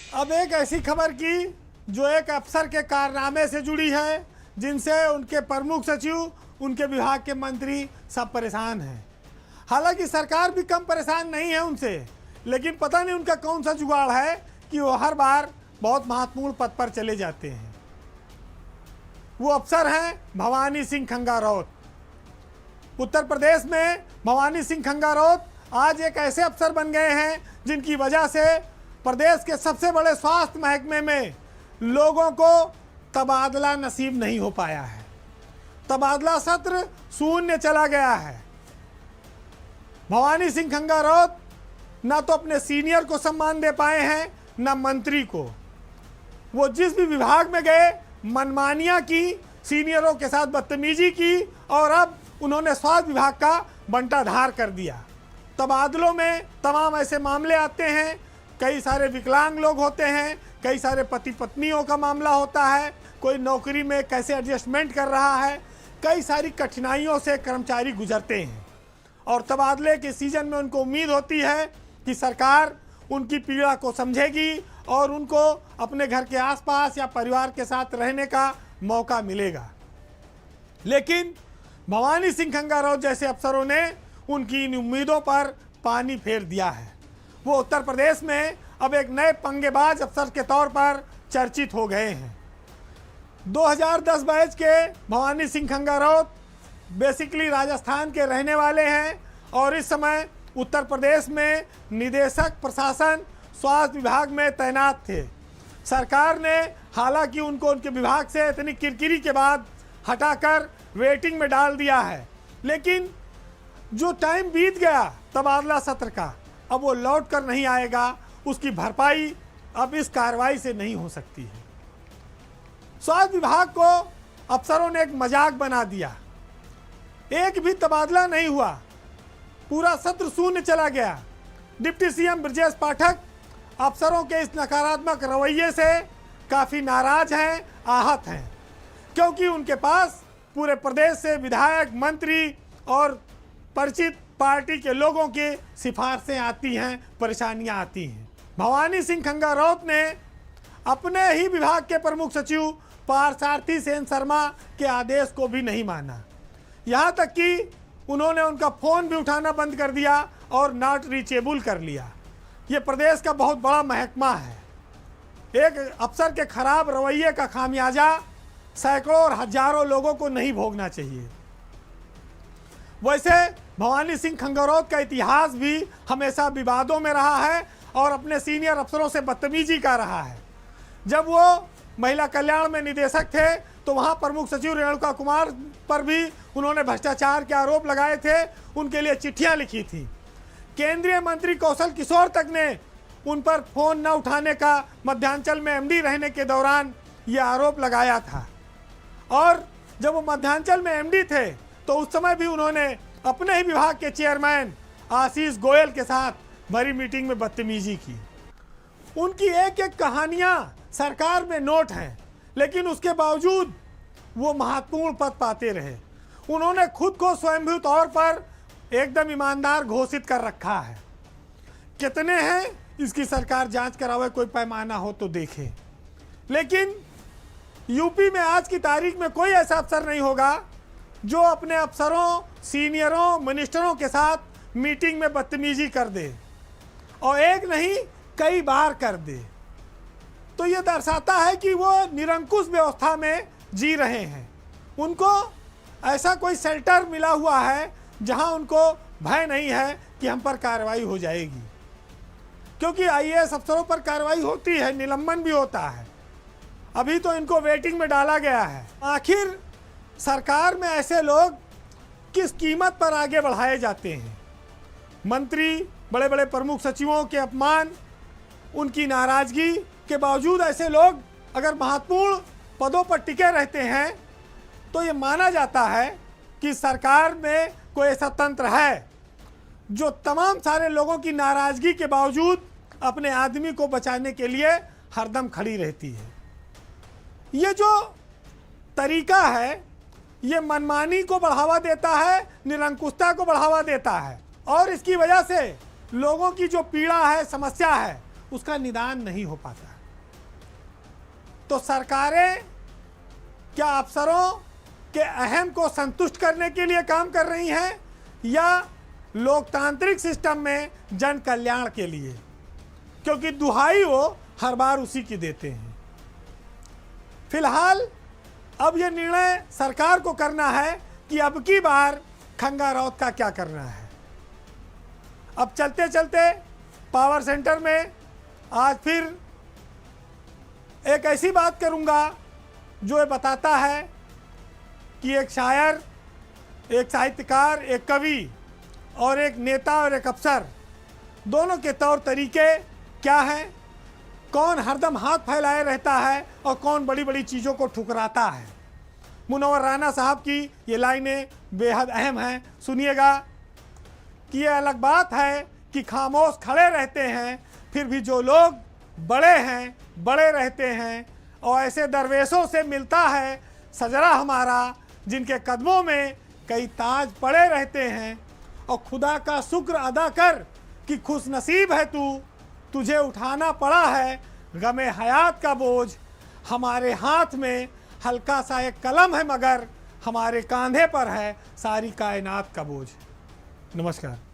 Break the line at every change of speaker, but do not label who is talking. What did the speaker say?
अब एक ऐसी खबर की जो एक अफसर के कारनामे से जुड़ी है, जिनसे उनके प्रमुख सचिव, उनके विभाग के मंत्री सब परेशान हैं। हालांकि सरकार भी कम परेशान नहीं है उनसे, लेकिन पता नहीं उनका कौन सा जुगाड़ है कि वो हर बार बहुत महत्वपूर्ण पद पर चले जाते हैं। वो अफसर हैं भवानी सिंह खंगारौत। उत्तर प्रदेश में भवानी सिंह खंगारौत आज एक ऐसे अफसर बन गए हैं जिनकी वजह से प्रदेश के सबसे बड़े स्वास्थ्य महकमे में लोगों को तबादला नसीब नहीं हो पाया है। तबादला सत्र शून्य चला गया है। भवानी सिंह खंगारौत ना तो अपने सीनियर को सम्मान दे पाए हैं, ना मंत्री को। वो जिस भी विभाग में गए मनमानियां की, सीनियरों के साथ बदतमीजी की, और अब उन्होंने स्वास्थ्य विभाग का बंटाधार कर दिया। तबादलों में तमाम ऐसे मामले आते हैं, कई सारे विकलांग लोग होते हैं, कई सारे पति पत्नियों का मामला होता है, कोई नौकरी में कैसे एडजस्टमेंट कर रहा है, कई सारी कठिनाइयों से कर्मचारी गुजरते हैं। और तबादले के सीजन में उनको उम्मीद होती है कि सरकार उनकी पीड़ा को समझेगी और उनको अपने घर के आसपास या परिवार के साथ रहने का मौका मिलेगा। लेकिन भवानी सिंह खंगारौत जैसे अफसरों ने उनकी इन उम्मीदों पर पानी फेर दिया है। वो उत्तर प्रदेश में अब एक नए पंगेबाज अफसर के तौर पर चर्चित हो गए हैं। 2010 बैच के भवानी सिंह खंगारौत बेसिकली राजस्थान के रहने वाले हैं और इस समय उत्तर प्रदेश में निदेशक प्रशासन स्वास्थ्य विभाग में तैनात थे। सरकार ने हालांकि उनको उनके विभाग से इतनी किरकिरी के बाद हटाकर वेटिंग में डाल दिया है, लेकिन जो टाइम बीत गया तबादला सत्र का, अब वो लौट कर नहीं आएगा। उसकी भरपाई अब इस कार्रवाई से नहीं हो सकती है। स्वास्थ्य विभाग को अफसरों ने एक मजाक बना दिया। एक भी तबादला नहीं हुआ, पूरा सत्र शून्य चला गया। डिप्टी सीएम ब्रजेश पाठक अफसरों के इस नकारात्मक रवैये से काफ़ी नाराज हैं, आहत हैं, क्योंकि उनके पास पूरे प्रदेश से विधायक, मंत्री और परिचित पार्टी के लोगों की सिफारिशें आती हैं, परेशानियां आती हैं। भवानी सिंह खंगारौत ने अपने ही विभाग के प्रमुख सचिव पार्थसारथी सेन शर्मा के आदेश को भी नहीं माना। यहाँ तक कि उन्होंने उनका फ़ोन भी उठाना बंद कर दिया और नॉट रीचेबल कर लिया। ये प्रदेश का बहुत बड़ा महकमा है। एक अफसर के खराब रवैये का खामियाजा सैकड़ों और हजारों लोगों को नहीं भोगना चाहिए। वैसे भवानी सिंह खंगारौत का इतिहास भी हमेशा विवादों में रहा है और अपने सीनियर अफसरों से बदतमीजी का रहा है। जब वो महिला कल्याण में निदेशक थे तो वहाँ प्रमुख सचिव रेणुका कुमार पर भी उन्होंने भ्रष्टाचार के आरोप लगाए थे, उनके लिए चिट्ठियाँ लिखी थी। केंद्रीय मंत्री कौशल किशोर तक ने उन पर फ़ोन न उठाने का मध्यांचल में एमडी रहने के दौरान ये आरोप लगाया था। और जब वो मध्यांचल में एमडी थे तो उस समय भी उन्होंने अपने ही विभाग के चेयरमैन आशीष गोयल के साथ भरी मीटिंग में बदतमीजी की। उनकी एक एक कहानियां सरकार में नोट हैं, लेकिन उसके बावजूद वो महत्वपूर्ण पद पाते रहे। उन्होंने खुद को स्वयंभू तौर पर एकदम ईमानदार घोषित कर रखा है। कितने हैं इसकी सरकार जांच करावे, कोई पैमाना हो तो देखे। लेकिन यूपी में आज की तारीख में कोई ऐसा अफसर नहीं होगा जो अपने अफसरों, सीनियरों, मिनिस्टरों के साथ मीटिंग में बदतमीजी कर दे, और एक नहीं कई बार कर दे। तो ये दर्शाता है कि वो निरंकुश व्यवस्था में जी रहे हैं। उनको ऐसा कोई शेल्टर मिला हुआ है जहां उनको भय नहीं है कि हम पर कार्रवाई हो जाएगी, क्योंकि आईएएस अफसरों पर कार्रवाई होती है, निलंबन भी होता है। अभी तो इनको वेटिंग में डाला गया है। आखिर सरकार में ऐसे लोग किस कीमत पर आगे बढ़ाए जाते हैं? मंत्री, बड़े बड़े प्रमुख सचिवों के अपमान, उनकी नाराजगी के बावजूद ऐसे लोग अगर महत्वपूर्ण पदों पर टिके रहते हैं तो ये माना जाता है कि सरकार में कोई ऐसा तंत्र है जो तमाम सारे लोगों की नाराजगी के बावजूद अपने आदमी को बचाने के लिए हरदम खड़ी रहती है। ये जो तरीका है ये मनमानी को बढ़ावा देता है, निरंकुशता को बढ़ावा देता है, और इसकी वजह से लोगों की जो पीड़ा है, समस्या है, उसका निदान नहीं हो पाता। तो सरकारें क्या अफसरों के अहम को संतुष्ट करने के लिए काम कर रही हैं या लोकतांत्रिक सिस्टम में जन कल्याण के लिए? क्योंकि दुहाई वो हर बार उसी की देते हैं। फिलहाल अब ये निर्णय सरकार को करना है कि अब की बार खंगारौत का क्या करना है। अब चलते चलते पावर सेंटर में आज फिर एक ऐसी बात करूंगा जो ये बताता है कि एक शायर, एक साहित्यकार, एक कवि और एक नेता और एक अफसर दोनों के तौर तरीके क्या हैं, कौन हरदम हाथ फैलाए रहता है और कौन बड़ी बड़ी चीज़ों को ठुकराता है। मुनव्वर राना साहब की ये लाइनें बेहद अहम हैं, सुनिएगा कि ये अलग बात है कि खामोश खड़े रहते हैं, फिर भी जो लोग बड़े हैं बड़े रहते हैं, और ऐसे दरवेशों से मिलता है सजरा हमारा जिनके कदमों में कई ताज पड़े रहते हैं। और खुदा का शुक्र अदा कर कि खुश नसीब है तू, तुझे उठाना पड़ा है गमे हयात का बोझ। हमारे हाथ में हल्का सा एक कलम है मगर हमारे कांधे पर है सारी कायनात का बोझ। नमस्कार।